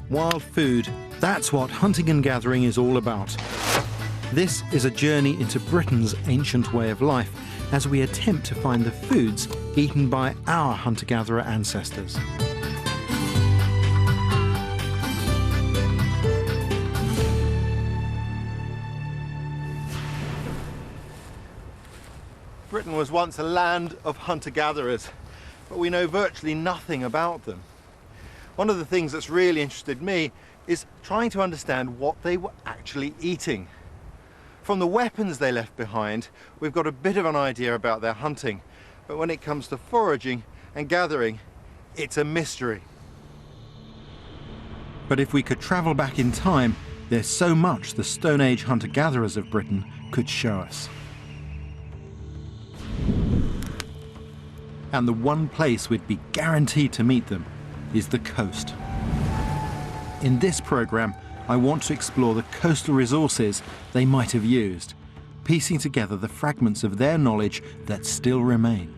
Wild food, that's what hunting and gathering is all about. This is a journey into Britain's ancient way of life as we attempt to find the foods eaten by our hunter-gatherer ancestors. Britain was once a land of hunter-gatherers, but we know virtually nothing about them. One of the things that's really interested me is trying to understand what they were actually eating. From the weapons they left behind, we've got a bit of an idea about their hunting, but when it comes to foraging and gathering, it's a mystery. But if we could travel back in time, there's so much the Stone Age hunter-gatherers of Britain could show us. And the one place we'd be guaranteed to meet them is the coast. In this programme, I want to explore the coastal resources they might have used, piecing together the fragments of their knowledge that still remain.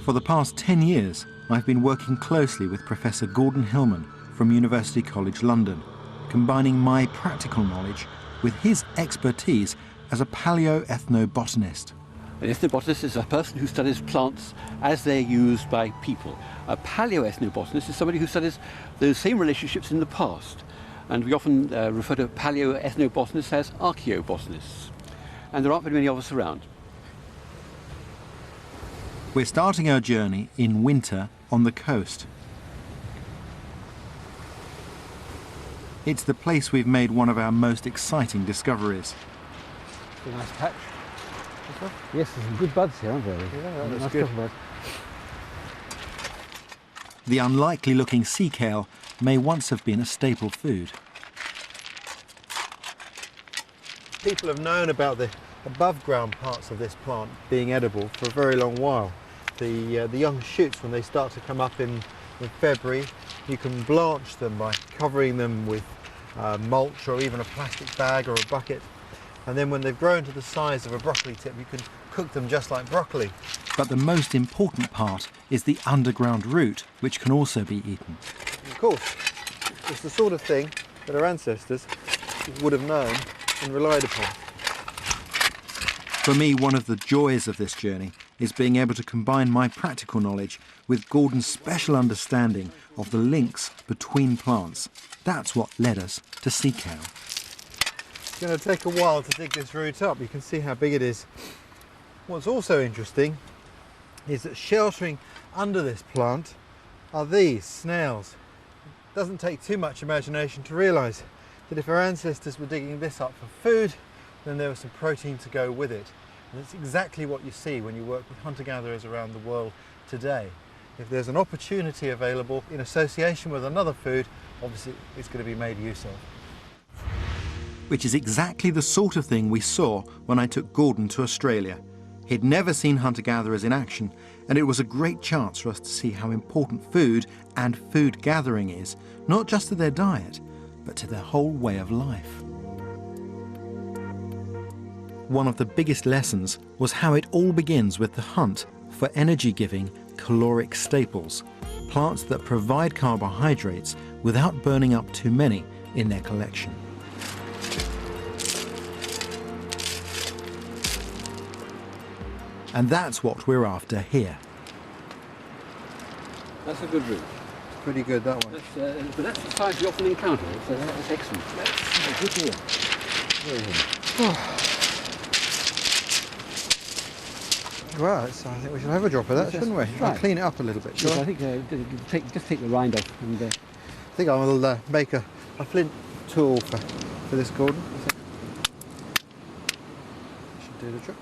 For the past 10 years, I've been working closely with Professor Gordon Hillman from University College London, combining my practical knowledge with his expertise as a paleo-ethnobotanist. An ethnobotanist is a person who studies plants as they're used by people. A paleo-ethnobotanist is somebody who studies those same relationships in the past. And we often refer to paleo-ethnobotanists as archaeobotanists. And there aren't very many of us around. We're starting our journey in winter on the coast. It's the place we've made one of our most exciting discoveries. It's a nice patch. Yes, there's some good buds here, aren't there? Yeah, that's good. The unlikely-looking sea kale may once have been a staple food. People have known about the above-ground parts of this plant being edible for a very long while. The young shoots, when they start to come up in February, you can blanch them by covering them with mulch or even a plastic bag or a bucket. And then when they've grown to the size of a broccoli tip, you can cook them just like broccoli. But the most important part is the underground root, which can also be eaten. Of course, it's the sort of thing that our ancestors would have known and relied upon. For me, one of the joys of this journey is being able to combine my practical knowledge with Gordon's special understanding of the links between plants. That's what led us to sea kale. It's going to take a while to dig this root up. You can see how big it is. What's also interesting is that sheltering under this plant are these snails. It doesn't take too much imagination to realise that if our ancestors were digging this up for food, then there was some protein to go with it. And it's exactly what you see when you work with hunter-gatherers around the world today. If there's an opportunity available in association with another food, obviously it's going to be made use of. Which is exactly the sort of thing we saw when I took Gordon to Australia. He'd never seen hunter-gatherers in action, and it was a great chance for us to see how important food and food gathering is, not just to their diet, but to their whole way of life. One of the biggest lessons was how it all begins with the hunt for energy-giving caloric staples, plants that provide carbohydrates without burning up too many in their collection. And that's what we're after here. That's a good route. Pretty good, that one. But that's the size we often encounter, so that's excellent. That's good here. Very good. Well, I think we should have a drop of that, shouldn't we? Right. I'll clean it up a little bit, shall Yes, I? I think just take the rind off. And, I think I will make a flint tool for this, Gordon. Should do the trick.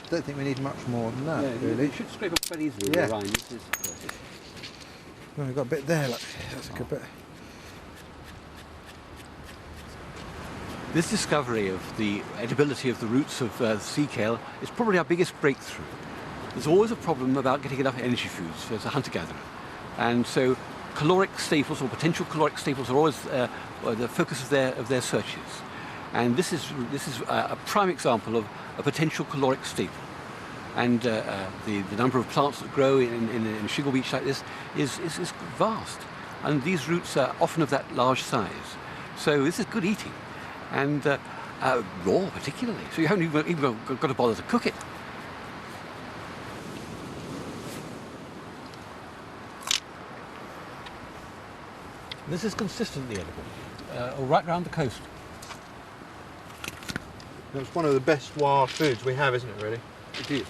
Don't think we need much more than that, yeah, really. You should scrape up quite easily with the rind. This is perfect. Well, we've got a bit there, look. That's a good bit. This discovery of the edibility of the roots of sea kale is probably our biggest breakthrough. There's always a problem about getting enough energy foods as a hunter-gatherer. And so caloric staples or potential caloric staples are always the focus of their searches. And this is a prime example of a potential caloric staple. And the number of plants that grow in shingle beach like this is vast. And these roots are often of that large size. So this is good eating, and raw particularly. So you haven't even got to bother to cook it. This is consistently edible, right round the coast. It's one of the best wild foods we have, isn't it, really? It is.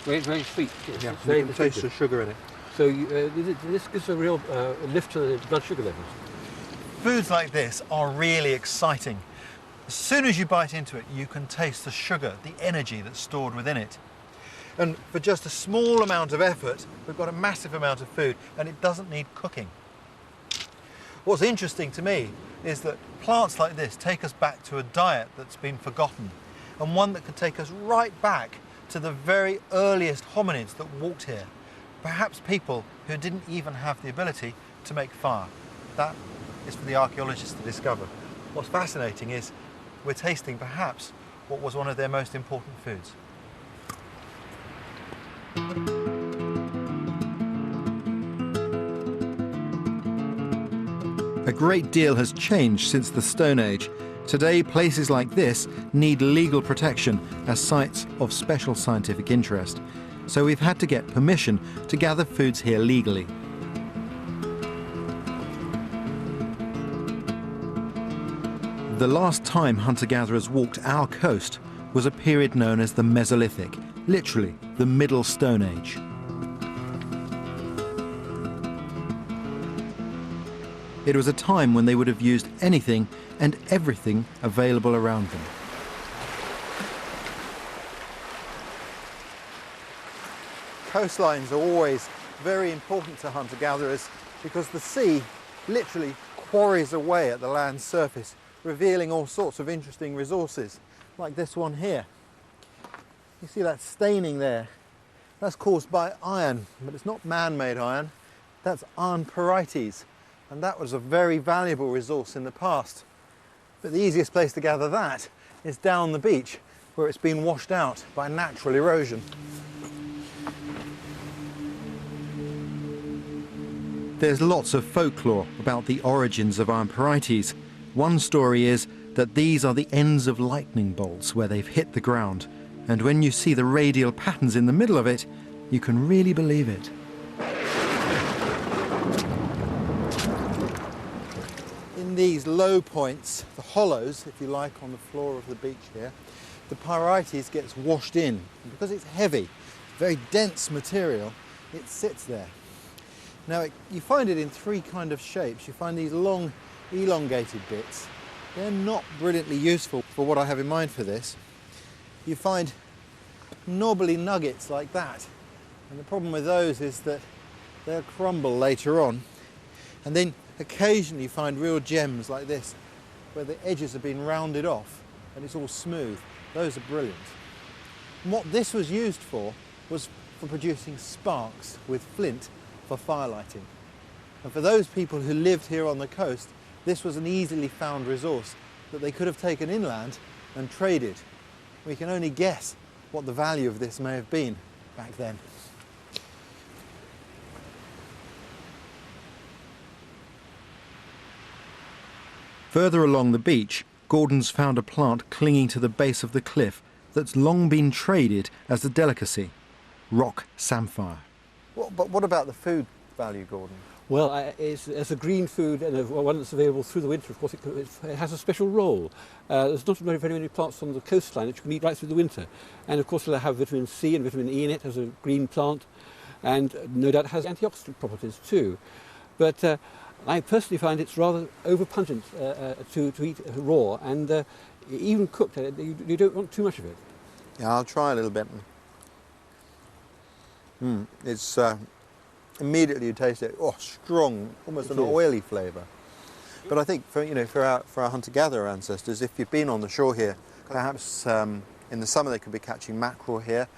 Very, very sweet. Yeah, Very you can taste the sugar in it. So this gives a real lift to the blood sugar levels. Foods like this are really exciting. As soon as you bite into it, you can taste the sugar, the energy that's stored within it. And for just a small amount of effort, we've got a massive amount of food, and it doesn't need cooking. What's interesting to me is that plants like this take us back to a diet that's been forgotten, and one that could take us right back to the very earliest hominids that walked here. Perhaps people who didn't even have the ability to make fire. That is for the archaeologists to discover. What's fascinating is we're tasting perhaps what was one of their most important foods. A great deal has changed since the Stone Age. Today, places like this need legal protection as sites of special scientific interest. So we've had to get permission to gather foods here legally. The last time hunter-gatherers walked our coast was a period known as the Mesolithic, literally the Middle Stone Age. It was a time when they would have used anything and everything available around them. Coastlines are always very important to hunter-gatherers because the sea literally quarries away at the land's surface, revealing all sorts of interesting resources, like this one here. You see that staining there? That's caused by iron, but it's not man-made iron. That's iron pyrites, and that was a very valuable resource in the past. But the easiest place to gather that is down the beach, where it's been washed out by natural erosion. There's lots of folklore about the origins of iron pyrites. One story is that these are the ends of lightning bolts where they've hit the ground, and when you see the radial patterns in the middle of it, you can really believe it. In these low points, the hollows, if you like, on the floor of the beach here, the pyrites gets washed in. And because it's heavy, very dense material, it sits there. Now, you find it in three kind of shapes. You find these long, elongated bits. They're not brilliantly useful for what I have in mind for this. You find knobbly nuggets like that. And the problem with those is that they'll crumble later on. And then occasionally you find real gems like this, where the edges have been rounded off and it's all smooth. Those are brilliant. And what this was used for was for producing sparks with flint for firelighting. And for those people who lived here on the coast, this was an easily found resource that they could have taken inland and traded. We can only guess what the value of this may have been back then. Further along the beach, Gordon's found a plant clinging to the base of the cliff that's long been traded as a delicacy, rock samphire. But what about the food value, Gordon? Well, it's a green food and one that's available through the winter. Of course, it has a special role. There's not very many plants on the coastline that you can eat right through the winter. And of course, it'll have vitamin C and vitamin E in it as a green plant, and no doubt has antioxidant properties too. But I personally find it's rather over-pungent to eat raw, and even cooked, you don't want too much of it. Yeah, I'll try a little bit. It's immediately you taste it. Oh, strong, almost an oily flavour. But I think for our hunter-gatherer ancestors, if you've been on the shore here, perhaps in the summer they could be catching mackerel here.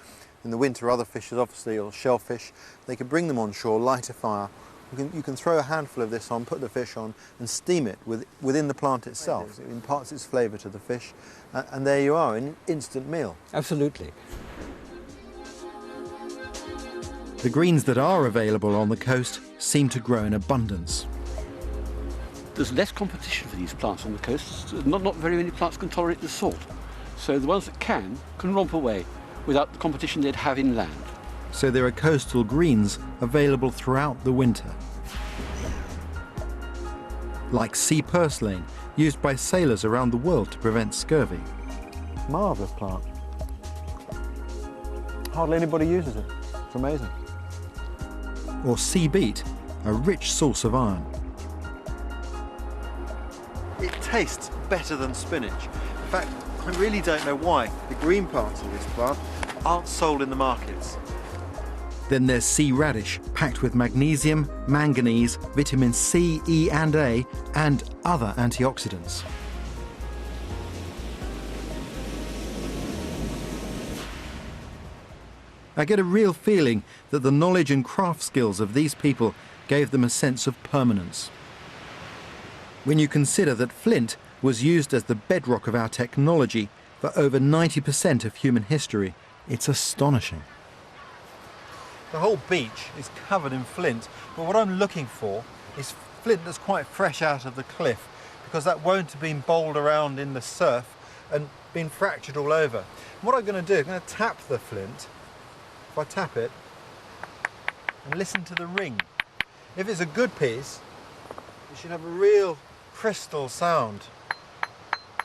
In the winter, other fishes, obviously, or shellfish. They could bring them on shore, light a fire. You can throw a handful of this on, put the fish on, and steam it within the plant itself. It imparts its flavour to the fish, and there you are, an instant meal. Absolutely. The greens that are available on the coast seem to grow in abundance. There's less competition for these plants on the coast. Not very many plants can tolerate the salt. So the ones that can romp away without the competition they'd have inland. So there are coastal greens available throughout the winter. Like sea purslane, used by sailors around the world to prevent scurvy. Marvellous plant. Hardly anybody uses it. It's amazing. Or sea beet, a rich source of iron. It tastes better than spinach. In fact, I really don't know why the green parts of this plant aren't sold in the markets. Then there's sea radish, packed with magnesium, manganese, vitamin C, E and A, and other antioxidants. I get a real feeling that the knowledge and craft skills of these people gave them a sense of permanence. When you consider that flint was used as the bedrock of our technology for over 90% of human history, it's astonishing. The whole beach is covered in flint, but what I'm looking for is flint that's quite fresh out of the cliff, because that won't have been bowled around in the surf and been fractured all over. And what I'm going to do, I'm going to tap the flint. If I tap it and listen to the ring, if it's a good piece, it should have a real crystal sound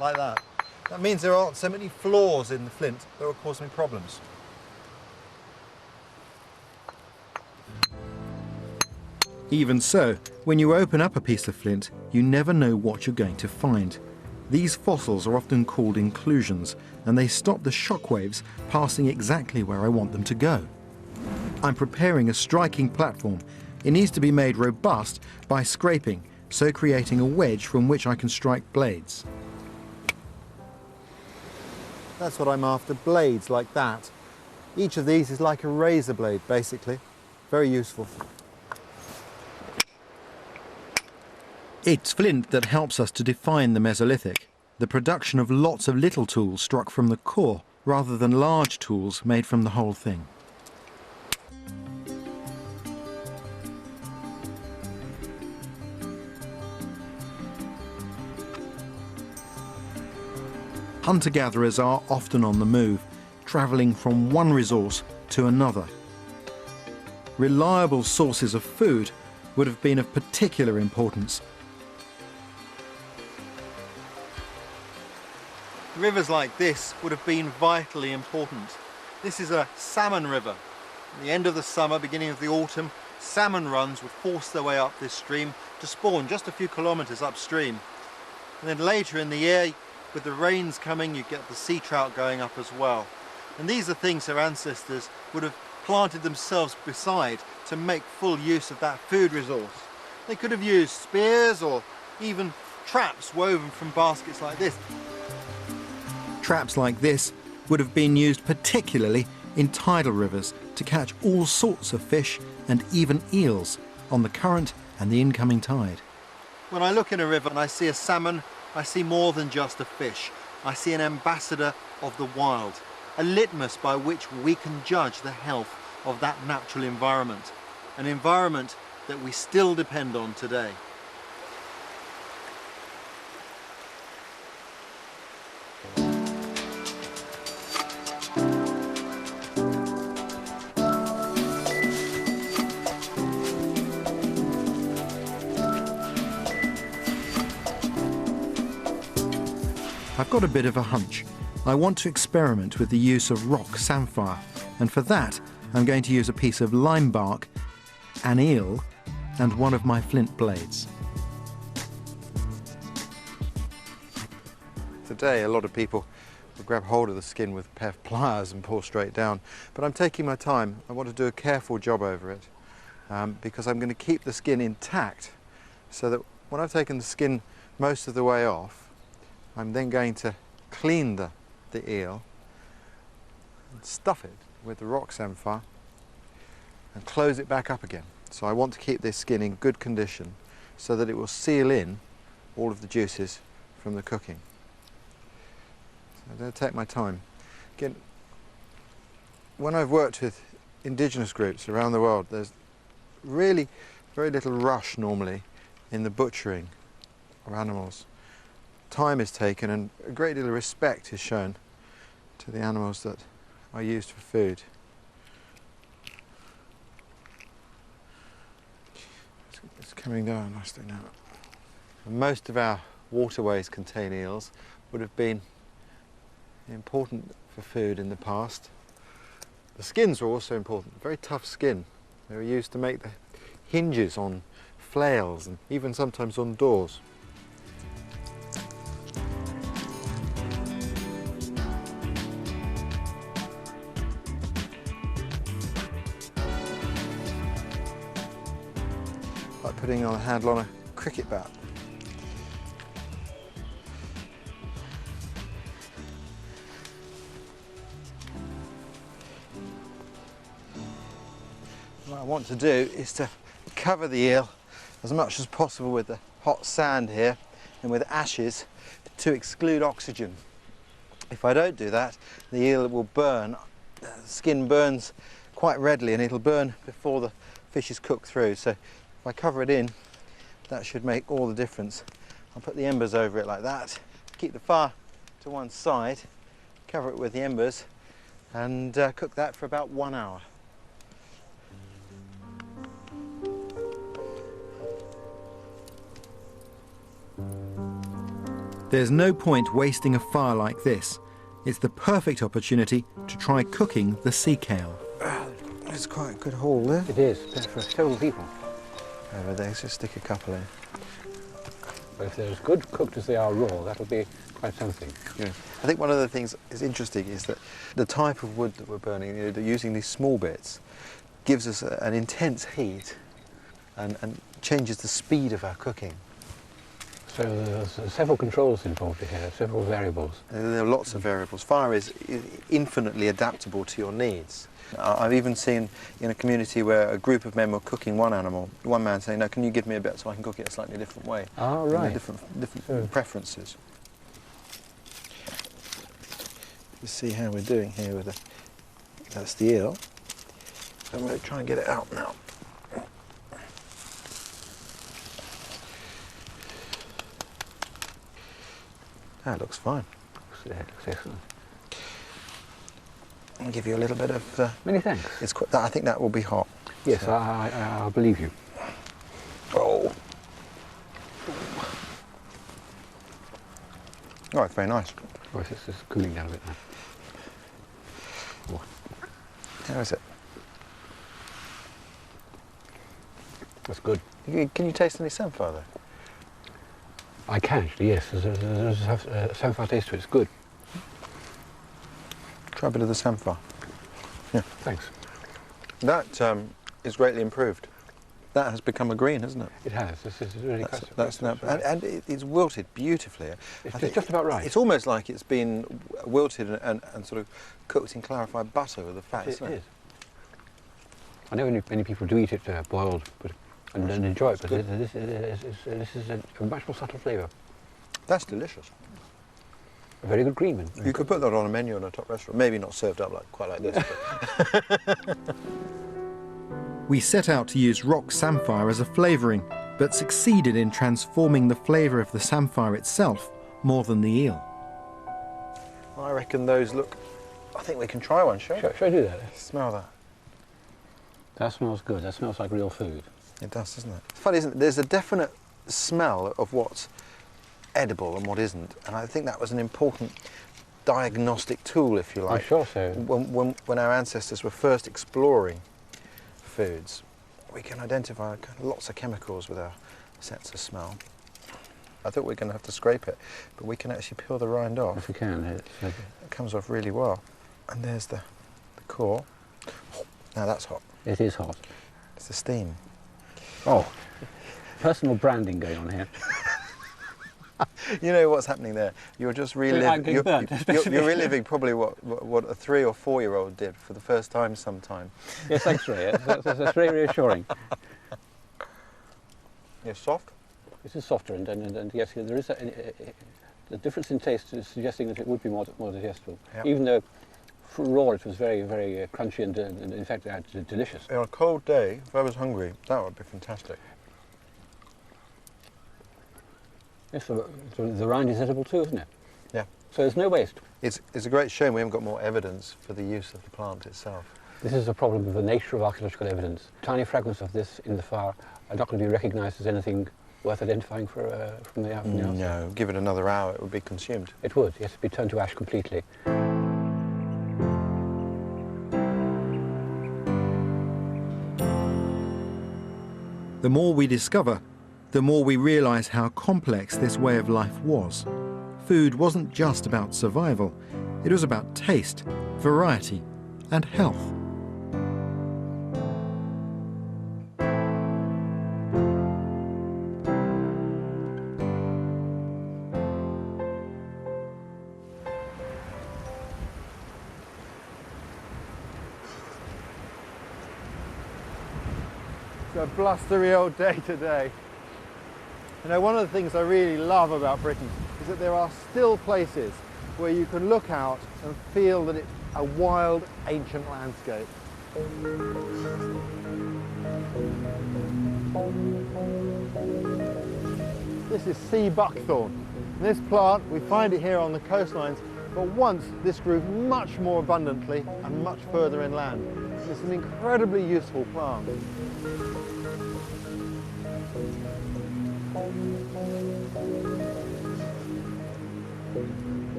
like that. That means there aren't so many flaws in the flint that will cause me problems. Even so, when you open up a piece of flint, you never know what you're going to find. These fossils are often called inclusions, and they stop the shock waves passing exactly where I want them to go. I'm preparing a striking platform. It needs to be made robust by scraping, so creating a wedge from which I can strike blades. That's what I'm after, blades like that. Each of these is like a razor blade, basically. Very useful. It's flint that helps us to define the Mesolithic, the production of lots of little tools struck from the core, rather than large tools made from the whole thing. Hunter-gatherers are often on the move, travelling from one resource to another. Reliable sources of food would have been of particular importance. Rivers like this would have been vitally important. This is a salmon river. At the end of the summer, beginning of the autumn, salmon runs would force their way up this stream to spawn just a few kilometres upstream. And then later in the year, with the rains coming, you get the sea trout going up as well. And these are things their ancestors would have planted themselves beside to make full use of that food resource. They could have used spears or even traps woven from baskets like this. Traps like this would have been used particularly in tidal rivers to catch all sorts of fish and even eels on the current and the incoming tide. When I look in a river and I see a salmon, I see more than just a fish. I see an ambassador of the wild, a litmus by which we can judge the health of that natural environment, an environment that we still depend on today. I've got a bit of a hunch. I want to experiment with the use of rock samphire, and for that I'm going to use a piece of lime bark, an eel, and one of my flint blades. Today a lot of people will grab hold of the skin with a pair of pliers and pull straight down, but I'm taking my time. I want to do a careful job over it because I'm going to keep the skin intact, so that when I've taken the skin most of the way off, I'm then going to clean the eel and stuff it with the rock samphire and close it back up again. So I want to keep this skin in good condition so that it will seal in all of the juices from the cooking. So I'm going to take my time. Again, when I've worked with indigenous groups around the world, there's really very little rush normally in the butchering of animals. Time is taken and a great deal of respect is shown to the animals that are used for food. It's coming down nicely now. Most of our waterways contain eels, would have been important for food in the past. The skins were also important, very tough skin. They were used to make the hinges on flails and even sometimes on doors. Like putting on a handle on a cricket bat. What I want to do is to cover the eel as much as possible with the hot sand here and with ashes to exclude oxygen. If I don't do that, the eel will burn. The skin burns quite readily and it'll burn before the fish is cooked through. So if I cover it in, that should make all the difference. I'll put the embers over it like that, keep the fire to one side, cover it with the embers and cook that for about 1 hour. There's no point wasting a fire like this. It's the perfect opportunity to try cooking the sea kale. It's quite a good haul there. It is, for several people. Over there, let's just stick a couple in. But if they're as good cooked as they are raw, that'll be quite something. Yeah. I think one of the things that's interesting is that the type of wood that we're burning, they're using these small bits, gives us an intense heat and changes the speed of our cooking. So there's several controls involved here, several variables. There are lots of variables. Fire is infinitely adaptable to your needs. I've even seen in a community where a group of men were cooking one animal, one man saying, no, can you give me a bit so I can cook it a slightly different way? Ah, right. Different preferences. You see how we're doing here with that's the eel. So I'm going to try and get it out now. That looks fine. Looks excellent. I'll give you a little bit of... Many thanks. I think that will be hot. Yes, so. I believe you. Oh. Oh, it's very nice. Oh, it's just cooling down a bit now. Oh. How is it? That's good. Can you taste any samphire though? I can actually, yes. There's a samphire taste to it. It's good. Try a bit of the samphire. Yeah. Thanks. That is greatly improved. That has become a green, hasn't it? It has. This is really and it's wilted beautifully. It's just about right. It's almost like it's been wilted and sort of cooked in clarified butter with the fat. It is. I know many people do eat it boiled, and enjoy it, but this is a much more subtle flavour. That's delicious. A very good green one. You could put that on a menu in a top restaurant. Maybe not served up quite like this. But We set out to use rock samphire as a flavouring, but succeeded in transforming the flavour of the samphire itself more than the eel. I reckon those look... I think we can try one, shall we? Shall I do that? Smell that. That smells good. That smells like real food. It does, doesn't it? It's funny, isn't it? There's a definite smell of what's edible and what isn't, and I think that was an important diagnostic tool, if you like. I'm sure so. When our ancestors were first exploring foods, we can identify lots of chemicals with our sense of smell. I thought we were going to have to scrape it, but we can actually peel the rind off. If we can. It comes off really well. And there's the core. Now that's hot. It is hot. It's the steam. Oh, personal branding going on here. You know what's happening there? You're just reliving. You're reliving probably what a 3 or 4 year old did for the first time sometime. Yes, thanks, Ray. That's very reassuring. You're soft. This is softer, and yes, there is the difference in taste is suggesting that it would be more digestible. Yep. Even though raw, it was very, very crunchy and in fact delicious. On a cold day, if I was hungry, that would be fantastic. Yes, the rind is edible too, isn't it? Yeah. So there's no waste. It's a great shame we haven't got more evidence for the use of the plant itself. This is a problem with the nature of archaeological evidence. Tiny fragments of this in the fire are not going to be recognised as anything worth identifying from the outside. No, give it another hour, it would be consumed. It would, yes, it'd be turned to ash completely. The more we discover, the more we realise how complex this way of life was. Food wasn't just about survival, it was about taste, variety, and health. It's a blustery old day today. You know, one of the things I really love about Britain is that there are still places where you can look out and feel that it's a wild, ancient landscape. This is sea buckthorn. This plant, we find it here on the coastlines, but once this grew much more abundantly and much further inland. It's an incredibly useful plant.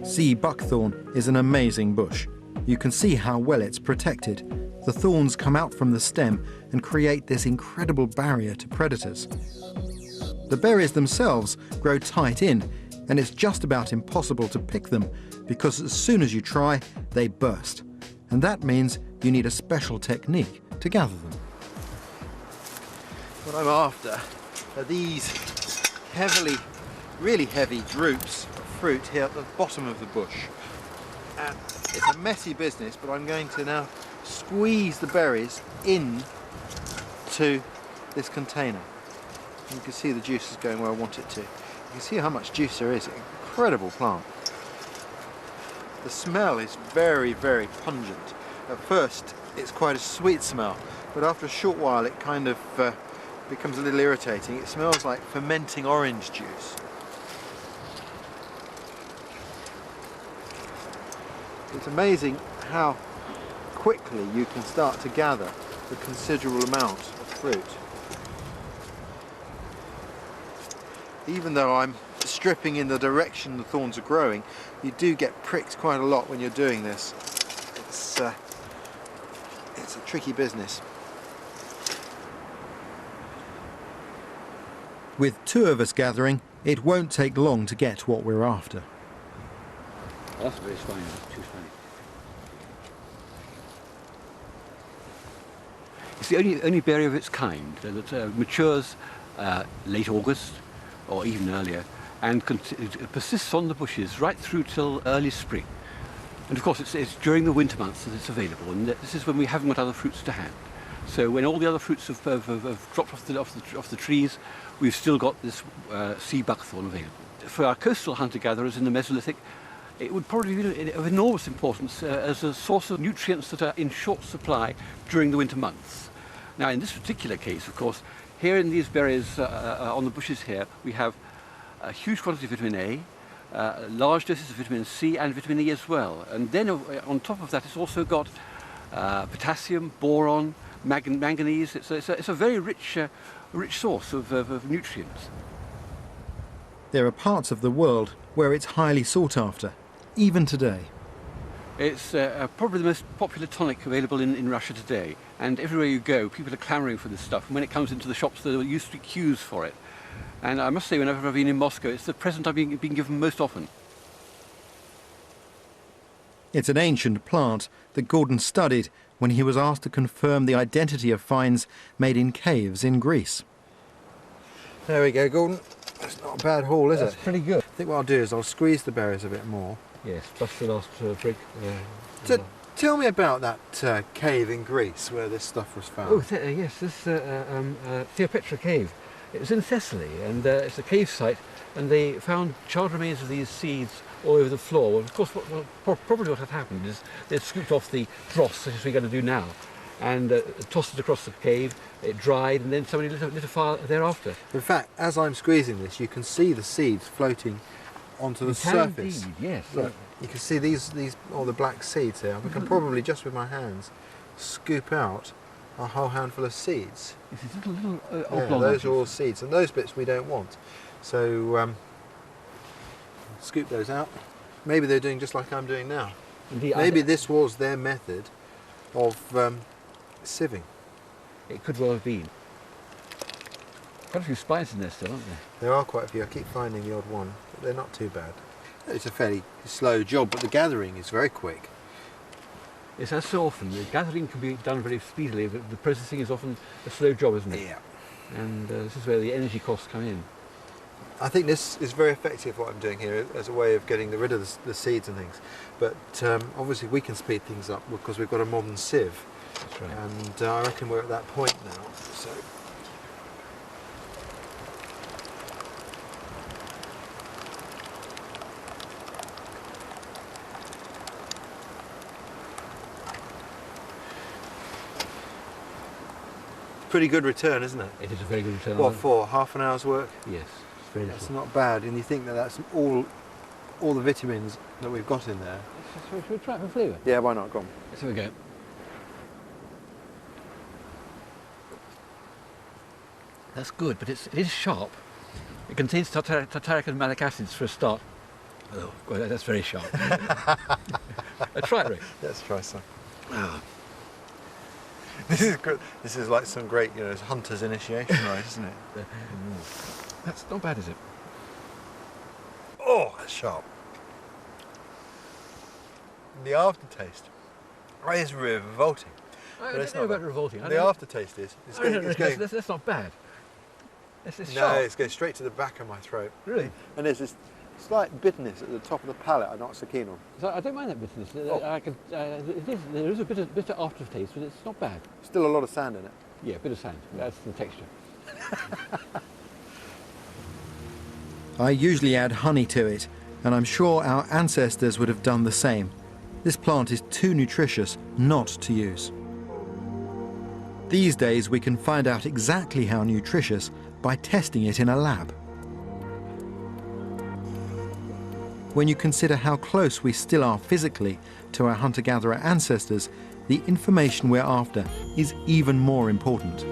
Sea buckthorn is an amazing bush. You can see how well it's protected. The thorns come out from the stem and create this incredible barrier to predators. The berries themselves grow tight in, and it's just about impossible to pick them because as soon as you try, they burst. And that means you need a special technique to gather them. What I'm after are these really heavy drupes of fruit here at the bottom of the bush. And it's a messy business, but I'm going to now squeeze the berries in to this container. You can see the juice is going where I want it to. You can see how much juice there is. Incredible plant. The smell is very, very pungent. At first, it's quite a sweet smell, but after a short while, it kind of becomes a little irritating. It smells like fermenting orange juice. It's amazing how quickly you can start to gather a considerable amount of fruit. Even though I'm stripping in the direction the thorns are growing, you do get pricked quite a lot when you're doing this. It's a tricky business. With two of us gathering, it won't take long to get what we're after. That's very fine, that's too fine. It's the only berry of its kind that matures late August or even earlier and it persists on the bushes right through till early spring. And of course it's during the winter months that it's available, and this is when we haven't got other fruits to hand. So when all the other fruits have dropped off the trees, we've still got this sea buckthorn available. For our coastal hunter-gatherers in the Mesolithic, it would probably be of enormous importance as a source of nutrients that are in short supply during the winter months. Now in this particular case, of course, here in these berries on the bushes here, we have a huge quantity of vitamin A, large doses of vitamin C and vitamin E as well. And then on top of that, it's also got potassium, boron, manganese. It's a very rich source of nutrients. There are parts of the world where it's highly sought after, even today. It's probably the most popular tonic available in Russia today, and everywhere you go people are clamouring for this stuff, and when it comes into the shops there used to be queues for it. And I must say, whenever I've been in Moscow, it's the present I've been given most often. It's an ancient plant that Gordon studied when he was asked to confirm the identity of finds made in caves in Greece. There we go, Gordon. That's not a bad haul, is it? That's pretty good. I think what I'll do is I'll squeeze the berries a bit more. Yes, plus the last brick. So, tell me about that cave in Greece where this stuff was found. Oh, yes, this Theopetra cave. It was in Thessaly, and it's a cave site, and they found charred remains of these seeds all over the floor. Well, of course, probably what had happened is they'd scooped off the dross, as we're going to do now, and tossed it across the cave. It dried, and then somebody lit a fire thereafter. In fact, as I'm squeezing this, you can see the seeds floating onto the surface. Indeed, yes. Look, you can see these all the black seeds here. I can probably, just with my hands, scoop out a whole handful of seeds. It's little Yeah, those are all seeds, and those bits we don't want. So scoop those out. Maybe they're doing just like I'm doing now. Indeed, Maybe this was their method of sieving. it could well have been. Quite a few spines in there still, aren't there? There are quite a few. I keep finding the odd one, but they're not too bad. It's a fairly slow job, but the gathering is very quick. Yes, as so often, the gathering can be done very speedily, but the processing is often a slow job, isn't it? Yeah. And this is where the energy costs come in. I think this is very effective, what I'm doing here, as a way of getting rid of the seeds and things. But obviously we can speed things up because we've got a modern sieve. That's right. And I reckon we're at that point now. So pretty good return, isn't it? It is a very good return. What for? Half an hour's work? Yes, it's very That's little. not bad, and you think that that's all the vitamins that we've got in there. Should we try it for flavour? Yeah, why not? Go on. Here we go. That's good, but it is sharp. It contains tartaric and malic acids for a start. Oh, God, that's very sharp. Try it, Rick. Let's try some. Ah. This is good. This is like some great, hunter's initiation rite, isn't it? That's not bad, is it? Oh, that's sharp. The aftertaste is revolting. I But it's don't know not about revolting. The aftertaste is. It's going, That's not bad. It's no, sharp. it's going straight to the back of my throat. Really? And there's this slight bitterness at the top of the palate I'm not so keen on. So I don't mind that bitterness. There is a bitter aftertaste, but it's not bad. Still a lot of sand in it. Yeah, a bit of sand. That's the texture. I usually add honey to it, and I'm sure our ancestors would have done the same. This plant is too nutritious not to use. These days we can find out exactly how nutritious by testing it in a lab. When you consider how close we still are physically to our hunter-gatherer ancestors, the information we're after is even more important.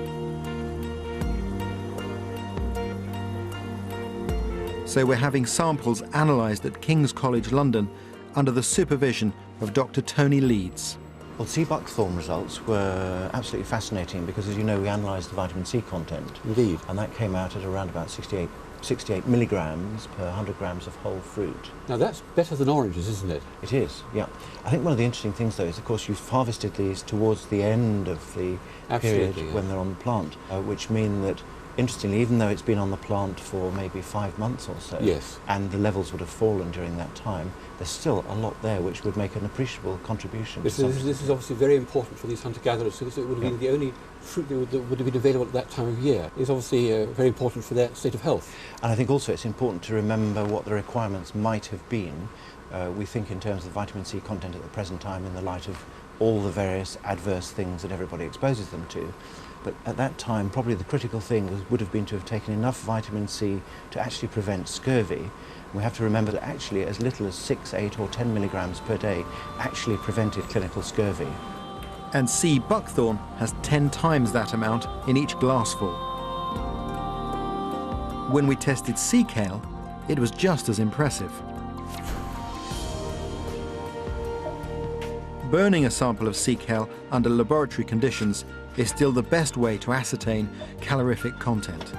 So we're having samples analysed at King's College London under the supervision of Dr. Tony Leeds. Well, sea buckthorn results were absolutely fascinating because, as you know, we analysed the vitamin C content. Indeed. And that came out at around about 68 milligrams per 100 grams of whole fruit. Now that's better than oranges, isn't it? It is, yeah. I think one of the interesting things, though, is, of course, you've harvested these towards the end of the period Absolutely, yeah. when they're on the plant, which mean that, interestingly, even though it's been on the plant for maybe 5 months or so, Yes. and the levels would have fallen during that time, there's still a lot there which would make an appreciable contribution. This is obviously very important for these hunter-gatherers, because it would have been the only fruit that would have been available at that time of year. It's obviously very important for their state of health. And I think also it's important to remember what the requirements might have been. We think in terms of vitamin C content at the present time in the light of all the various adverse things that everybody exposes them to. But at that time, probably the critical thing would have been to have taken enough vitamin C to actually prevent scurvy. We have to remember that actually as little as 6, 8 or 10 milligrams per day actually prevented clinical scurvy. And sea buckthorn has 10 times that amount in each glassful. When we tested sea kale, it was just as impressive. Burning a sample of sea kale under laboratory conditions is still the best way to ascertain calorific content.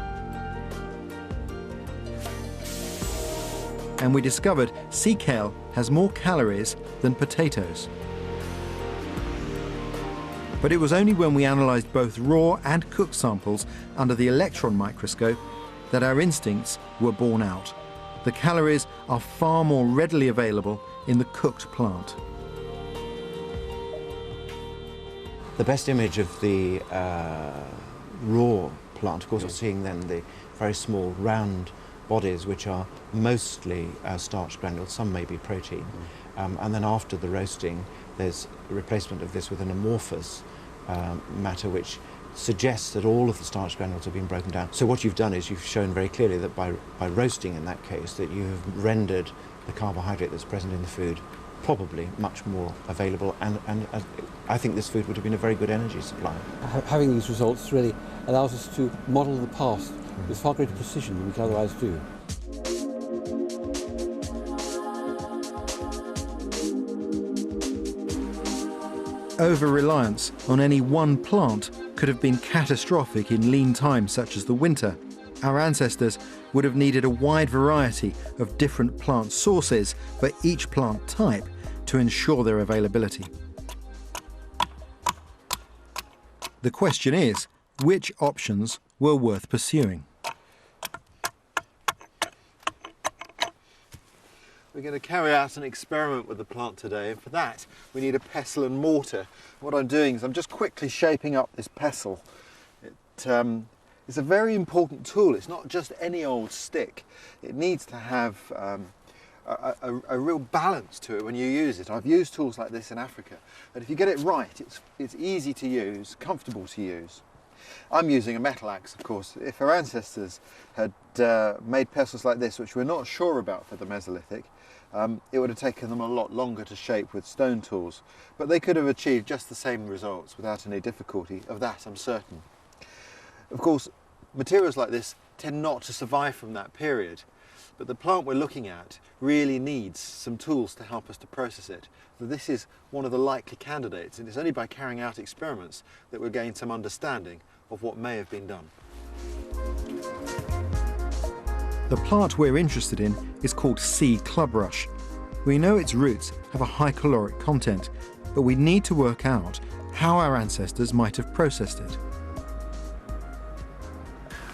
And we discovered sea kale has more calories than potatoes. But it was only when we analysed both raw and cooked samples under the electron microscope that our instincts were borne out. The calories are far more readily available in the cooked plant. The best image of the raw plant, of course, we're seeing then the very small round bodies which are mostly starch granules, some may be protein, and then after the roasting there's a replacement of this with an amorphous matter which suggests that all of the starch granules have been broken down. So what you've done is you've shown very clearly that by roasting in that case that you have rendered the carbohydrate that's present in the food probably much more available, and I think this food would have been a very good energy supply. Having these results really allows us to model the past with far greater precision than we could otherwise do. Over-reliance on any one plant could have been catastrophic in lean times such as the winter. Our ancestors would have needed a wide variety of different plant sources for each plant type to ensure their availability. The question is, which options were worth pursuing? We're going to carry out an experiment with the plant today, and for that we need a pestle and mortar. What I'm doing is I'm just quickly shaping up this pestle. It's a very important tool. It's not just any old stick. It needs to have a real balance to it when you use it. I've used tools like this in Africa, and if you get it right, it's easy to use, comfortable to use. I'm using a metal axe, of course. If our ancestors had made pestles like this, which we're not sure about for the Mesolithic, it would have taken them a lot longer to shape with stone tools. But they could have achieved just the same results without any difficulty. Of that, I'm certain. Of course, materials like this tend not to survive from that period. But the plant we're looking at really needs some tools to help us to process it. So this is one of the likely candidates, and it's only by carrying out experiments that we'll gain some understanding of what may have been done. The plant we're interested in is called sea clubrush. We know its roots have a high caloric content, but we need to work out how our ancestors might have processed it.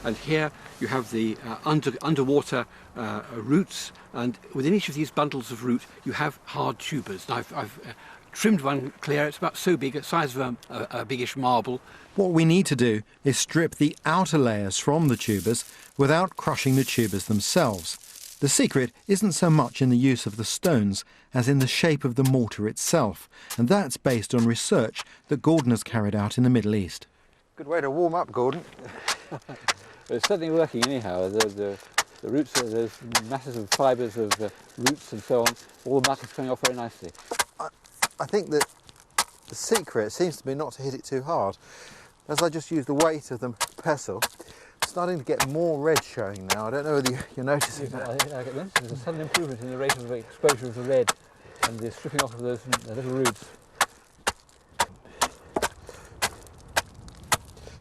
And here you have the underwater roots, and within each of these bundles of root you have hard tubers. And I've trimmed one clear. It's about so big, the size of a biggish marble. What we need to do is strip the outer layers from the tubers without crushing the tubers themselves. The secret isn't so much in the use of the stones as in the shape of the mortar itself, and that's based on research that Gordon has carried out in the Middle East. Good way to warm up, Gordon. It's certainly working anyhow. The roots, there's masses of fibres of roots and so on. All the muck is coming off very nicely. I think that the secret seems to be not to hit it too hard. As I just use the weight of the pestle, it's starting to get more red showing now. I don't know whether you're noticing that. I get this. There's a sudden improvement in the rate of exposure of the red and the stripping off of those little roots.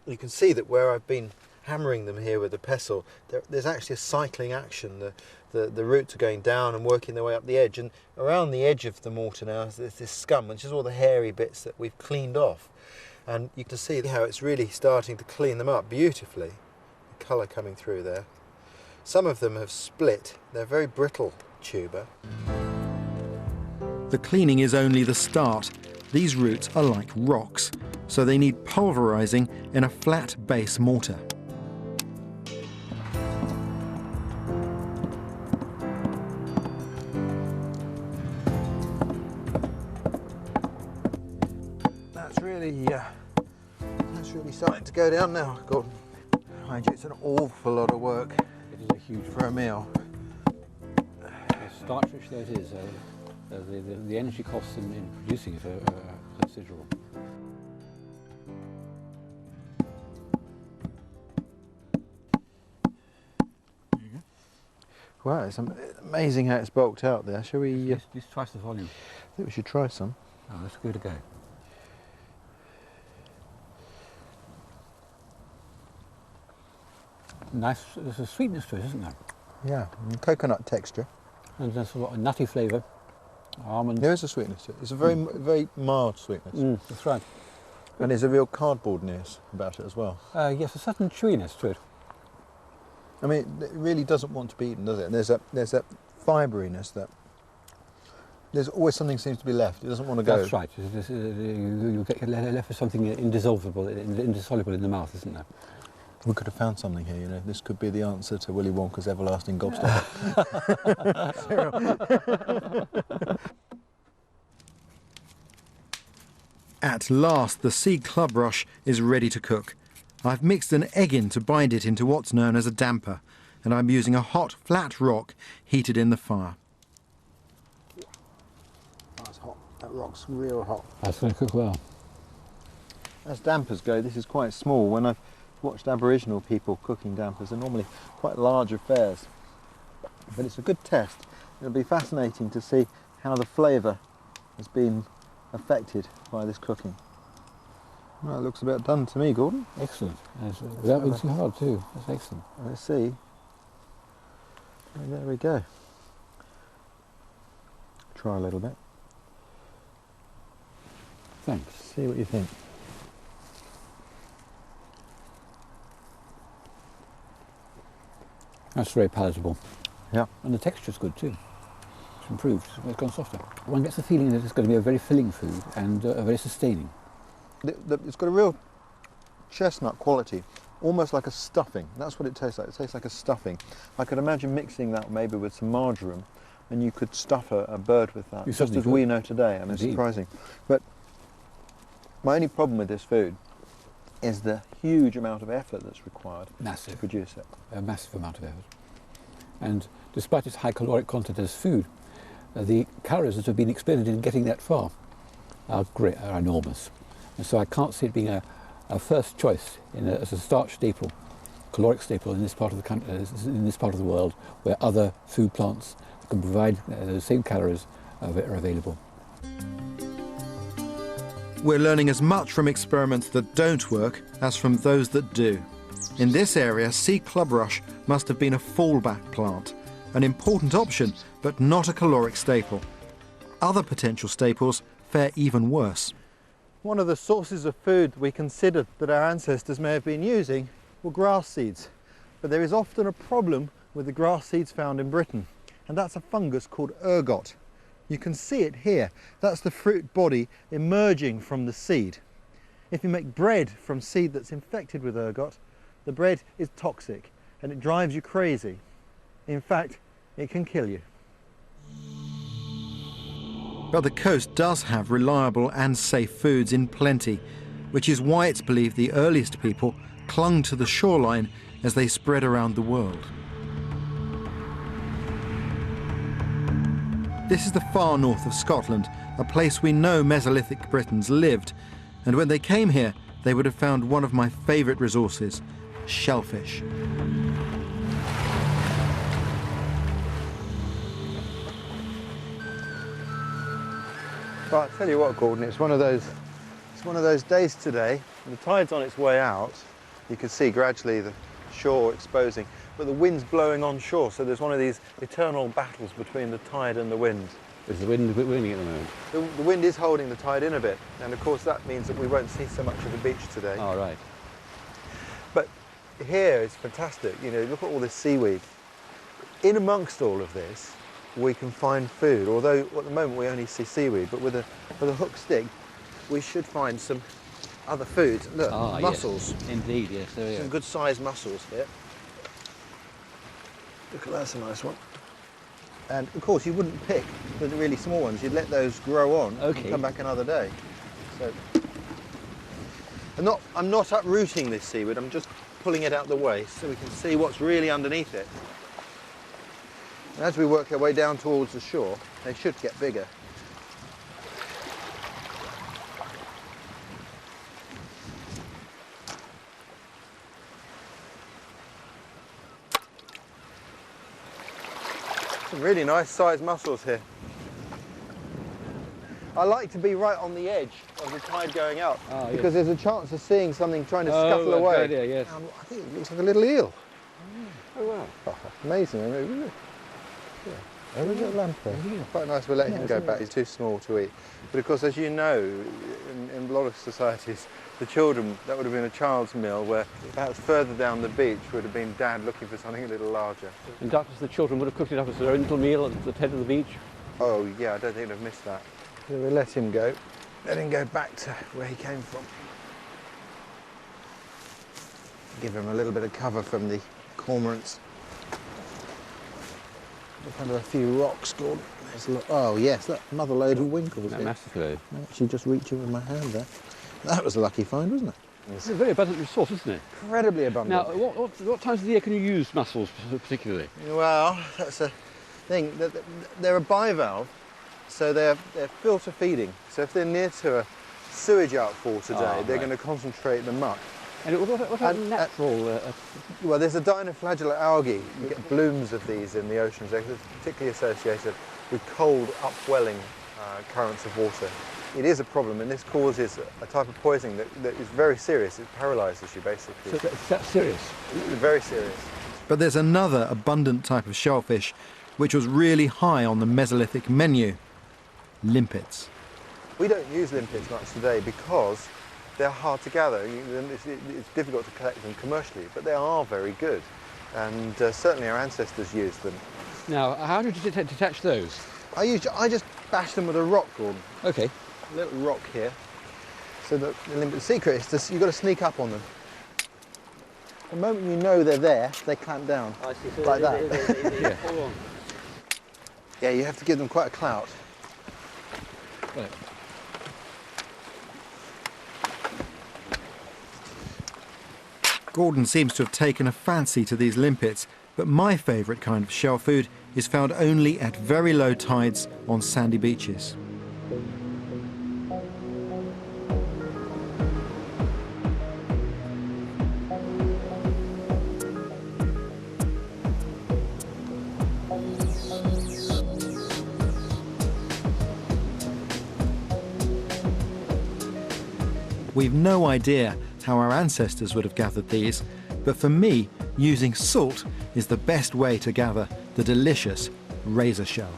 You can see that where I've been hammering them here with the pestle, there's actually a cycling action. The roots are going down and working their way up the edge, and around the edge of the mortar now there's this scum, which is all the hairy bits that we've cleaned off, and you can see how it's really starting to clean them up beautifully. The colour coming through there. Some of them have split. They're very brittle tuber. The cleaning is only the start. These roots are like rocks, so they need pulverising in a flat base mortar. That's really starting to go down now, Gordon. Mind you, it's an awful lot of work. It is a huge for a meal. Starch rich though it is, the energy costs in producing it are considerable. Wow, it's amazing how it's bulked out there. Shall we? It's twice the volume. I think we should try some. Oh, let's give it a go. Nice, there's a sweetness to it, isn't there? Yeah, and coconut texture. And there's a lot of nutty flavour, almonds. There is a sweetness to it. It's a very mild sweetness. That's right. And there's a real cardboardness about it as well. Yes, a certain chewiness to it. I mean, it really doesn't want to be eaten, does it? And there's that fibreiness that there's always something seems to be left. It doesn't want to go. That's right. You get left with something indissoluble in the mouth, isn't there? We could have found something here, you know. This could be the answer to Willy Wonka's everlasting gobstopper. At last, the sea clubrush is ready to cook. I've mixed an egg in to bind it into what's known as a damper, and I'm using a hot, flat rock heated in the fire. That's hot. That rock's real hot. That's going to cook well. As dampers go, this is quite small. When I've watched Aboriginal people cooking dampers, they're normally quite large affairs. But it's a good test. It'll be fascinating to see how the flavour has been affected by this cooking. Well, it looks about done to me, Gordon. Excellent. Without being too hard too. That's excellent. Let's see. And there we go. Try a little bit. Thanks. See what you think. That's very palatable. Yeah. And the texture's good too. It's improved. It's gone softer. One gets the feeling that it's going to be a very filling food and very sustaining. It's got a real chestnut quality, almost like a stuffing. That's what it tastes like. It tastes like a stuffing. I could imagine mixing that maybe with some marjoram, and you could stuff a bird with that, just as we know today. I mean, it's surprising. But my only problem with this food is the huge amount of effort that's required to produce it. A massive amount of effort. And despite its high caloric content as food, the calories that have been expended in getting that far are enormous. And so I can't see it being a first choice as a starch staple, caloric staple in this part of the country, in this part of the world, where other food plants that can provide the same calories are available. We're learning as much from experiments that don't work as from those that do. In this area, sea clubrush must have been a fallback plant, an important option, but not a caloric staple. Other potential staples fare even worse. One of the sources of food we considered that our ancestors may have been using were grass seeds. But there is often a problem with the grass seeds found in Britain, and that's a fungus called ergot. You can see it here. That's the fruit body emerging from the seed. If you make bread from seed that's infected with ergot, the bread is toxic and it drives you crazy. In fact, it can kill you. But the coast does have reliable and safe foods in plenty, which is why it's believed the earliest people clung to the shoreline as they spread around the world. This is the far north of Scotland, a place we know Mesolithic Britons lived, and when they came here, they would have found one of my favourite resources, shellfish. But I'll tell you what, Gordon, it's one of those days today. The tide's on its way out. You can see gradually the shore exposing, but the wind's blowing on shore, so there's one of these eternal battles between the tide and the wind. Is the wind winning at the moment? The wind is holding the tide in a bit, and of course that means that we won't see so much of the beach today. Oh, right. But here is fantastic. You know, look at all this seaweed. In amongst all of this, we can find food, although at the moment we only see seaweed, but with a hook stick, we should find some other food. Look, mussels. Yes. Indeed, yes, there we are. Some good sized mussels here. Look at that, that's a nice one. And of course you wouldn't pick the really small ones, you'd let those grow on and come back another day. So, I'm not uprooting this seaweed, I'm just pulling it out the way so we can see what's really underneath it. And as we work our way down towards the shore, they should get bigger. Some really nice sized mussels here. I like to be right on the edge of the tide going out because there's a chance of seeing something trying to scuttle away. Idea, yes. I think it looks like a little eel. Oh, wow. Oh, amazing. I mean, yeah. Look at lamprey. Quite nice, we'll let him go back. He's too small to eat. But of course, as you know, in a lot of societies, the children, that would have been a child's meal, where perhaps further down the beach would have been Dad looking for something a little larger. And doubtless the children would have cooked it up as their own little meal at the head of the beach? Oh yeah, I don't think they've missed that. So we'll let him go. Let him go back to where he came from. Give him a little bit of cover from the cormorants. Look under a few rocks, Gordon. Oh yes, look, another load of winkles here. Massive load. I'm actually just reaching with my hand there. That was a lucky find, wasn't it? It's a very abundant resource, isn't it? Incredibly abundant. Now, what times of the year can you use mussels particularly? Well, that's a thing. They're a bivalve, so they're filter feeding. So if they're near to a sewage outfall today, they're going to concentrate the muck. And what about natural? Well, there's a dinoflagellate algae. You get blooms of these in the oceans. They're particularly associated with cold upwelling currents of water. It is a problem, and this causes a type of poisoning that is very serious. It paralyses you, basically. So that's serious? Very serious. But there's another abundant type of shellfish which was really high on the Mesolithic menu: limpets. We don't use limpets much today because they're hard to gather. It's difficult to collect them commercially, but they are very good, and certainly our ancestors used them. Now, how did you detach those? I just bash them with a rock, Gordon. Okay. A little rock here. So the limpet secret is you've got to sneak up on them. The moment you know they're there, they clamp down. I see. So like that. Yeah. Hold on. Yeah, you have to give them quite a clout. Right. Gordon seems to have taken a fancy to these limpets, but my favourite kind of shell food is found only at very low tides on sandy beaches. We've no idea how our ancestors would have gathered these, but for me, using salt is the best way to gather the delicious razor shell.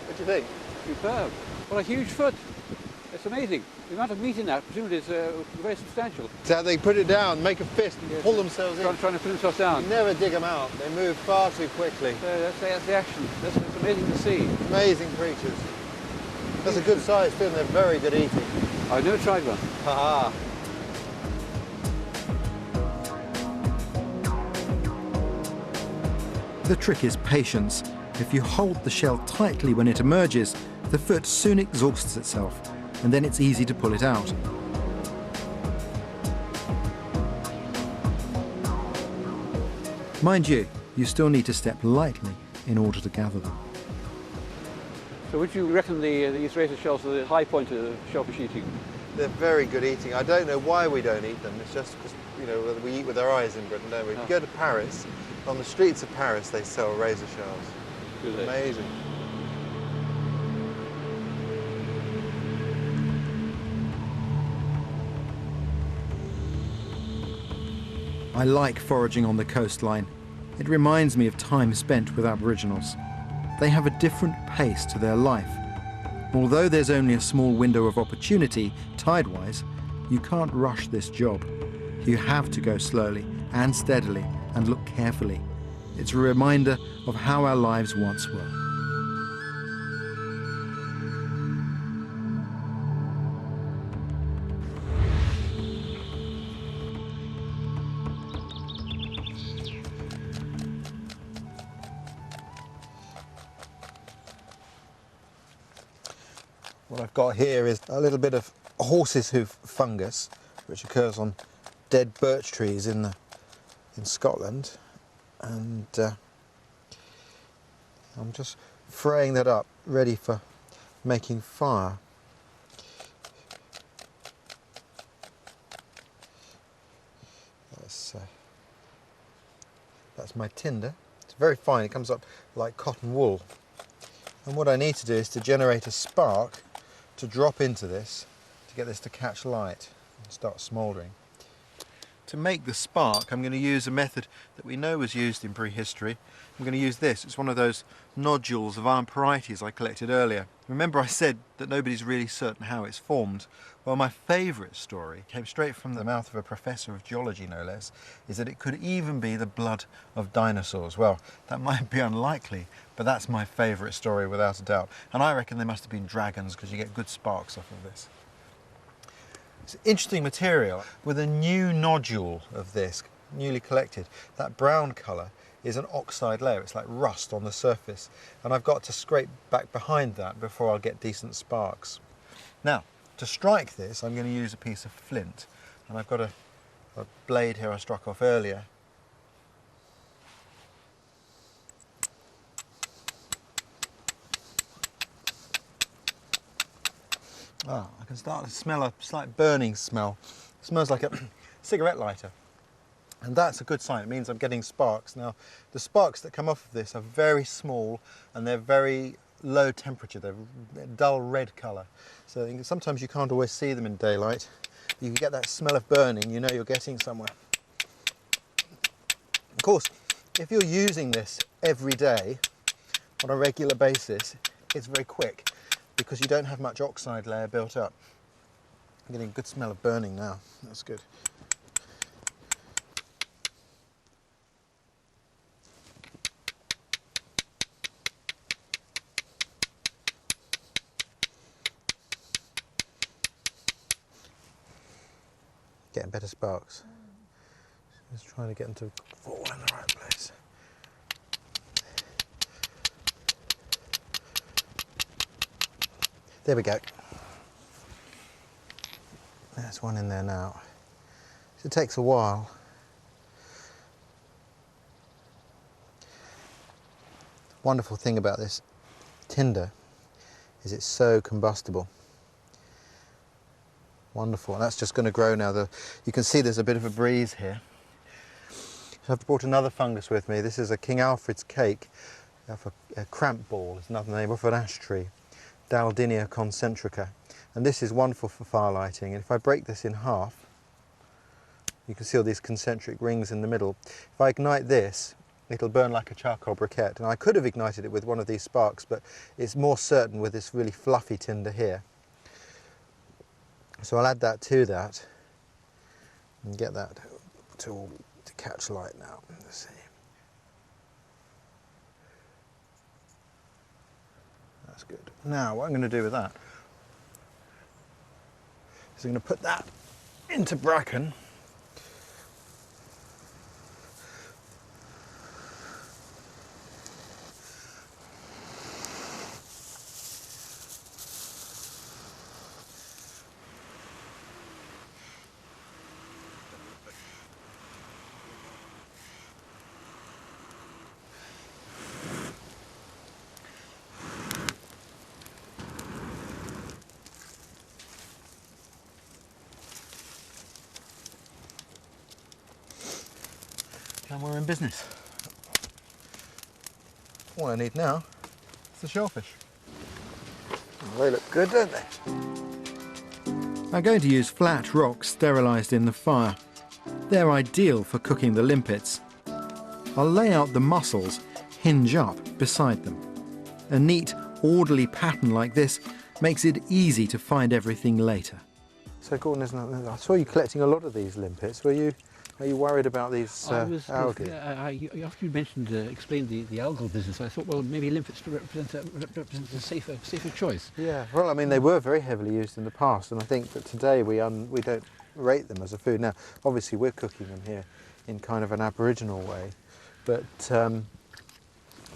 What do you think? Superb. What a huge foot. It's amazing. The amount of meat in that, presumably, is very substantial. So they put it down, make a fist, and pull themselves in. Trying to put themselves down. You never dig them out. They move far too quickly. That's the action. That's amazing to see. Amazing creatures. That's a good size too, and they're very good eating. I've never tried one. Ha The trick is patience. If you hold the shell tightly when it emerges, the foot soon exhausts itself, and then it's easy to pull it out. Mind you, you still need to step lightly in order to gather them. So would you reckon these razor shells are the high point of shellfish eating? They're very good eating. I don't know why we don't eat them. It's just because, we eat with our eyes in Britain, don't we? If you go to Paris, on the streets of Paris, they sell razor shells. Do they? Amazing. I like foraging on the coastline. It reminds me of time spent with Aboriginals. They have a different pace to their life. Although there's only a small window of opportunity, tide-wise, you can't rush this job. You have to go slowly and steadily and look carefully. It's a reminder of how our lives once were. What I've got here is a little bit of horse's hoof fungus, which occurs on dead birch trees in Scotland, and I'm just fraying that up, ready for making fire. That's my tinder. It's very fine. It comes up like cotton wool. And what I need to do is to generate a spark to drop into this to get this to catch light and start smouldering. To make the spark, I'm going to use a method that we know was used in prehistory. I'm going to use this. It's one of those nodules of Amperites I collected earlier. Remember I said that nobody's really certain how it's formed? Well, my favourite story came straight from the mouth of a professor of geology, no less, is that it could even be the blood of dinosaurs. Well, that might be unlikely, but that's my favourite story without a doubt. And I reckon they must have been dragons, because you get good sparks off of this. It's interesting material with a new nodule of this, newly collected. That brown colour is an oxide layer. It's like rust on the surface. And I've got to scrape back behind that before I'll get decent sparks. Now, to strike this, I'm going to use a piece of flint. And I've got a blade here I struck off earlier. Ah, I can start to smell a slight burning smell. It smells like a cigarette lighter. And that's a good sign. It means I'm getting sparks. Now, the sparks that come off of this are very small and they're very low temperature. They're a dull red colour. So sometimes you can't always see them in daylight. You can get that smell of burning, you know you're getting somewhere. Of course, if you're using this every day on a regular basis, it's very quick because you don't have much oxide layer built up. I'm getting a good smell of burning now. That's good. Getting better sparks. Just trying to get them to fall in the right place. There we go. There's one in there now. It takes a while. The wonderful thing about this tinder is it's so combustible. Wonderful, and that's just going to grow now. You can see there's a bit of a breeze here. So I've brought another fungus with me. This is a King Alfred's cake, a cramp ball, is another name of an ash tree, Daldinia concentrica. And this is wonderful for fire lighting. And if I break this in half, you can see all these concentric rings in the middle. If I ignite this, it'll burn like a charcoal briquette. And I could have ignited it with one of these sparks, but it's more certain with this really fluffy tinder here. So I'll add that to that and get that to catch light now. Let's see. That's good. Now what I'm going to do with that is I'm going to put that into bracken. And we're in business. All I need now is the shellfish. They look good, don't they? I'm going to use flat rocks sterilised in the fire. They're ideal for cooking the limpets. I'll lay out the mussels hinge up beside them. A neat, orderly pattern like this makes it easy to find everything later. So Gordon, I saw you collecting a lot of these limpets. Are you worried about these algae? After you mentioned, explained the algal business, I thought, well, maybe limpets represent a safer choice. Yeah, well, I mean, they were very heavily used in the past, and I think that today we don't rate them as a food. Now, obviously, we're cooking them here in kind of an Aboriginal way, but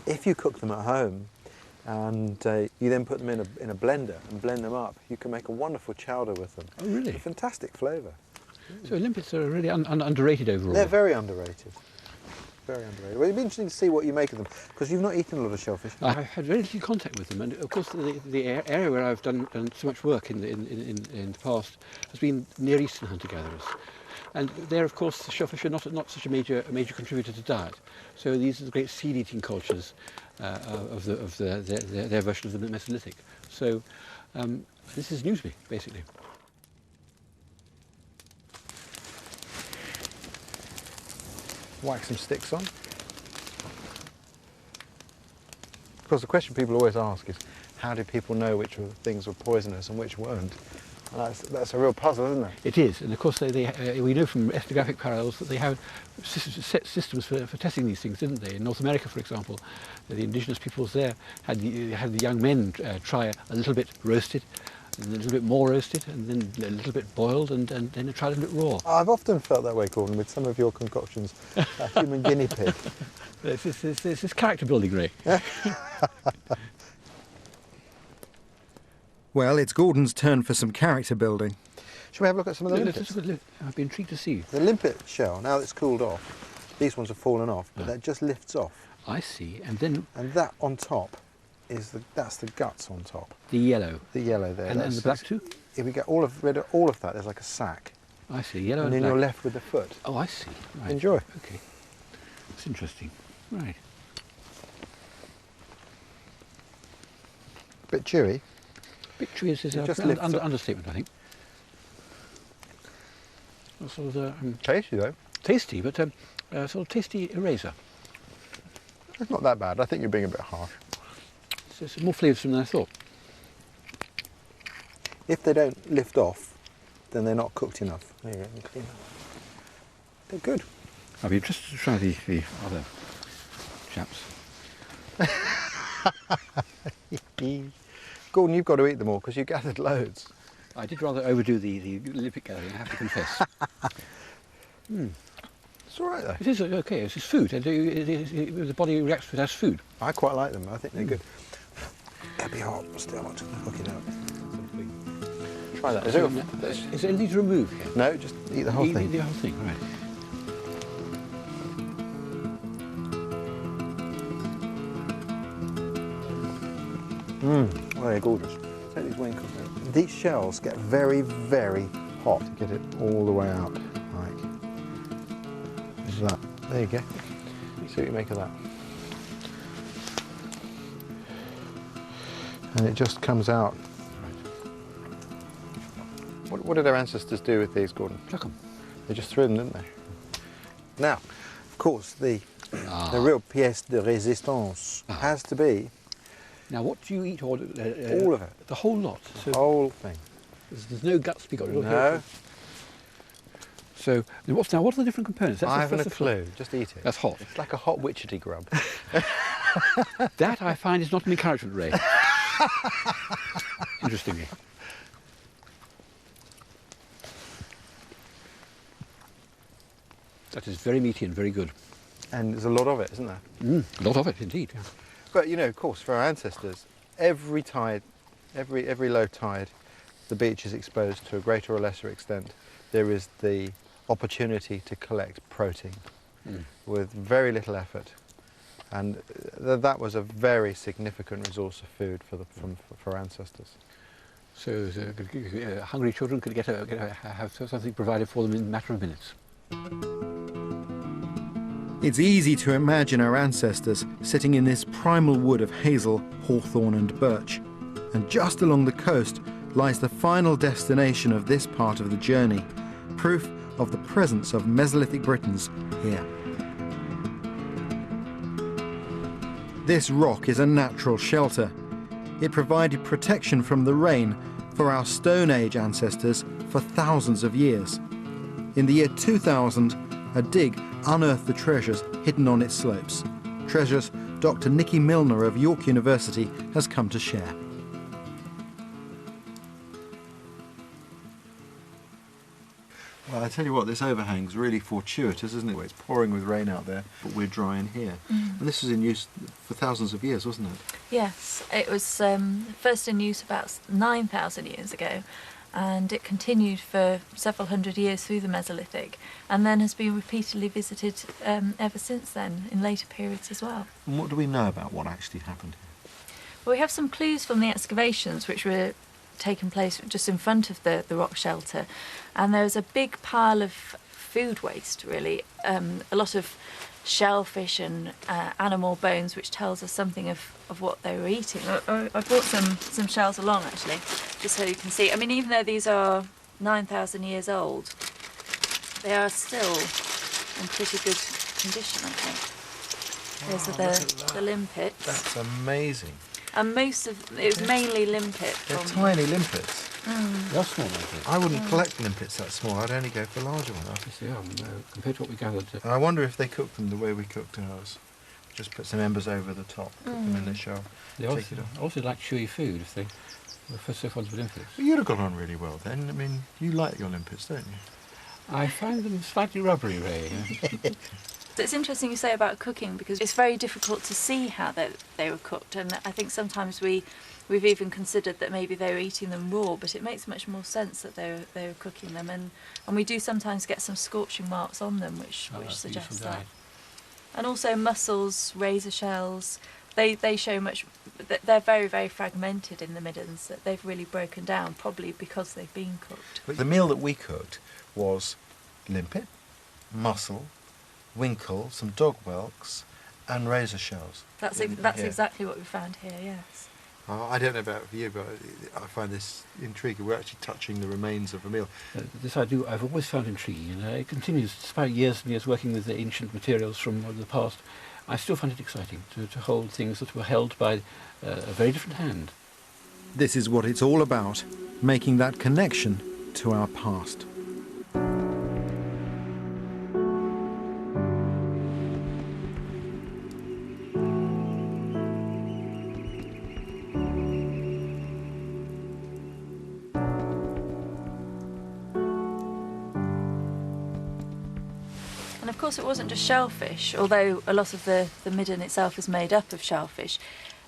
if you cook them at home and you then put them in a blender and blend them up, you can make a wonderful chowder with them. Oh, really? It's a fantastic flavour. So limpets are really underrated overall. They're very underrated. Very underrated. Well, it'd be interesting to see what you make of them, because you've not eaten a lot of shellfish. I've had very little contact with them, and of course the area where I've done so much work in the past has been Near Eastern hunter-gatherers. And there, of course, the shellfish are not such a major contributor to diet. So these are the great seed-eating cultures of their version of the Mesolithic. So this is new to me, basically. Whack some sticks on. Of course, the question people always ask is, how do people know which things were poisonous and which weren't? And that's a real puzzle, isn't it? It is, and of course we know from ethnographic parallels that they have set systems for testing these things, didn't they? In North America, for example, the indigenous peoples there had the young men try a little bit roasted, and then a little bit more roasted, and then a little bit boiled, and then try a little bit raw. I've often felt that way, Gordon, with some of your concoctions. A human guinea pig. This is character building, Ray. Well, it's Gordon's turn for some character building. Shall we have a look at some of the Let's limpets? have a look. I'd be intrigued to see. The limpet shell, now that it's cooled off, these ones have fallen off, but Ah. that just lifts off. I see, and then And that on top that's the guts on top. the yellow, The yellow there. and that's- the black too. If we get rid of all of that, there's like a sack. I see, yellow And and, then black. you're left with the foot. Oh, I see. Right. Enjoy. Okay, that's interesting. Right. Bit chewy. Victory is It a just lifts up. understatement, I think. Sort of Tasty though. tasty, but sort of tasty eraser. It's not that bad. I think you're being a bit harsh. It's more flavoursome than I thought. If they don't lift off, then they're not cooked enough. There you go. You clean that. They're good. I'll be interested to try the other chaps. Gordon, you've got to eat them all because you gathered loads. I did rather overdo the limpet gathering, I have to confess. It's all right though. It is okay, it's just food, and the body reacts to it as food. I quite like them. I think they're good. They'll be hot. Still want to cook it out. Try that. Is there anything to remove here? No, just eat the whole thing. The whole thing, right. Oh, they're gorgeous. Take these wing cookers. These shells get very, very hot to get it all the way out. Like that. There you go. See what you make of that. And it just comes out. What did our ancestors do with these, Gordon? Chuck 'em. They just threw them, didn't they? Now, of course, the real pièce de résistance has to be Now, what do you eat? all of it. The whole lot. So The whole thing. there's no guts to be got rid of No, here. So what are the different components? I haven't a that's the- clue. Just eat it. That's hot. It's like a hot witchetty grub. That I find is not an encouragement, Ray. Interestingly. That is very meaty and very good. And there's a lot of it, isn't there? A lot of it, indeed. Yeah. But you know, of course, for our ancestors, every tide, every low tide, the beach is exposed to a greater or lesser extent. There is the opportunity to collect protein with very little effort, and that was a very significant resource of food for ancestors. So hungry children could have something provided for them in a matter of minutes. It's easy to imagine our ancestors sitting in this primal wood of hazel, hawthorn and birch. And just along the coast lies the final destination of this part of the journey, proof of the presence of Mesolithic Britons here. This rock is a natural shelter. It provided protection from the rain for our Stone Age ancestors for thousands of years. In the year 2000, a dig unearthed the treasures hidden on its slopes. Treasures Dr. Nicky Milner of York University has come to share. Well, I tell you what, this overhang's really fortuitous, isn't it? It's pouring with rain out there, but we're dry in here. And this was in use for thousands of years, wasn't it? Yes, it was first in use about 9,000 years ago, and it continued for several hundred years through the Mesolithic, and then has been repeatedly visited ever since then, in later periods as well. And what do we know about what actually happened here? Well, we have some clues from the excavations which were taking place just in front of the rock shelter, and there was a big pile of food waste, really, a lot of shellfish and animal bones, which tells us something of what they were eating. I brought some shells along, actually, just so you can see. I mean, even though these are 9,000 years old, they are still in pretty good condition, I think. Those are the limpets. That's amazing. And most of it was mainly limpet. They're tiny limpets. They're small, I think. I wouldn't collect limpets that small. I'd only go for larger ones. Yes, they are, compared to what we gathered. And I wonder if they cooked them the way we cooked ours. Just put some embers over the top, put them in the shell. They take it off. also like chewy food if they were so fond of Olympics. Well, you'd have got on really well then. I mean, you like the Olympics, don't you? I find them slightly rubbery, Ray. It's interesting you say about cooking, because it's very difficult to see how they were cooked, and I think sometimes we've even considered that maybe they were eating them raw, but it makes much more sense that they were cooking them, and we do sometimes get some scorching marks on them, which suggests that. And also mussels, razor shells, they show much. They're very, very fragmented in the middens. That they've really broken down, probably because they've been cooked. But the meal that we cooked was limpet, mussel, winkle, some dog whelks, and razor shells. That's exactly what we found here. Yes. I don't know about you, but I find this intriguing. We're actually touching the remains of a meal. This I've always found intriguing, and it continues. Despite years and years working with the ancient materials from the past, I still find it exciting to hold things that were held by a very different hand. This is what it's all about, making that connection to our past. And of course it wasn't just shellfish, although a lot of the midden itself is made up of shellfish.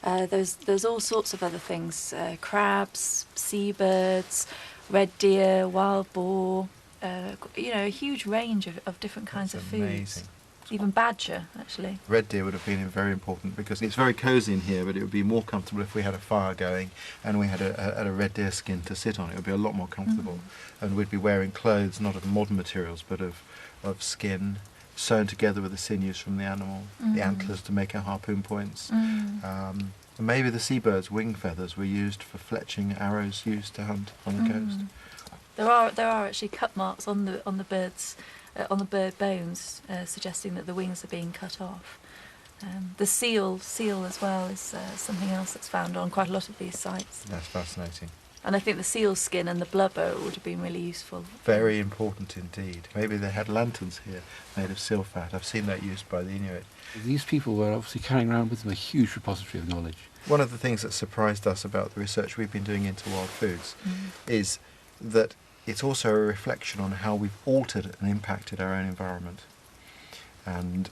There's all sorts of other things, crabs, seabirds, red deer, wild boar, a huge range of different kinds of foods. Amazing. Even badger, actually. Red deer would have been very important because it's very cosy in here, but it would be more comfortable if we had a fire going and we had a red deer skin to sit on. It would be a lot more comfortable. And we'd be wearing clothes not of modern materials but of skin sewn together with the sinews from the animal, the antlers to make our harpoon points. And maybe the seabird's wing feathers were used for fletching arrows used to hunt on the coast. There are actually cut marks on the birds. On the bird bones, suggesting that the wings are being cut off. The seal as well is something else that's found on quite a lot of these sites. That's fascinating. And I think the seal skin and the blubber would have been really useful. Very important indeed. Maybe they had lanterns here made of seal fat. I've seen that used by the Inuit. These people were obviously carrying around with them a huge repository of knowledge. One of the things that surprised us about the research we've been doing into wild foods is that it's also a reflection on how we've altered and impacted our own environment. And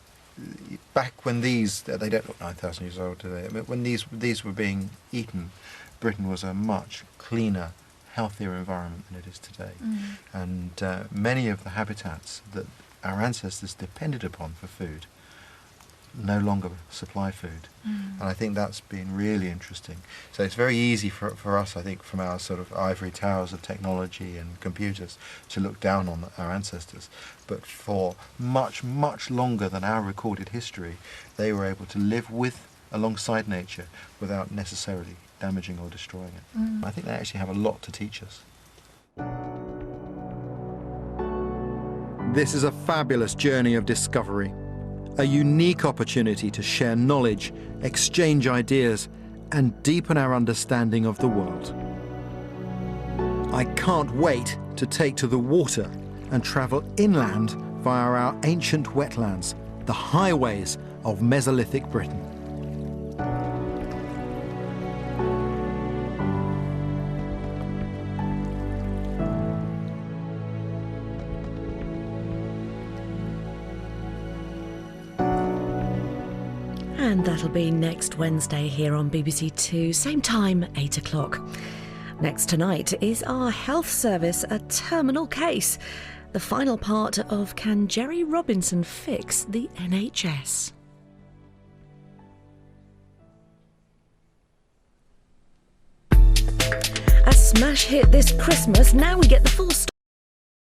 back when they don't look 9,000 years old, do they? I mean, when these were being eaten, Britain was a much cleaner, healthier environment than it is today. And many of the habitats that our ancestors depended upon for food no longer supply food. And I think that's been really interesting. So it's very easy for us, I think, from our sort of ivory towers of technology and computers to look down on our ancestors. But for much, much longer than our recorded history, they were able to live alongside nature without necessarily damaging or destroying it. I think they actually have a lot to teach us. This is a fabulous journey of discovery. A unique opportunity to share knowledge, exchange ideas, and deepen our understanding of the world. I can't wait to take to the water and travel inland via our ancient wetlands, the highways of Mesolithic Britain. And that'll be next Wednesday here on BBC Two, same time, 8 o'clock. Next tonight is our health service, a terminal case. The final part of Can Jerry Robinson Fix the NHS? A smash hit this Christmas, now we get the full story.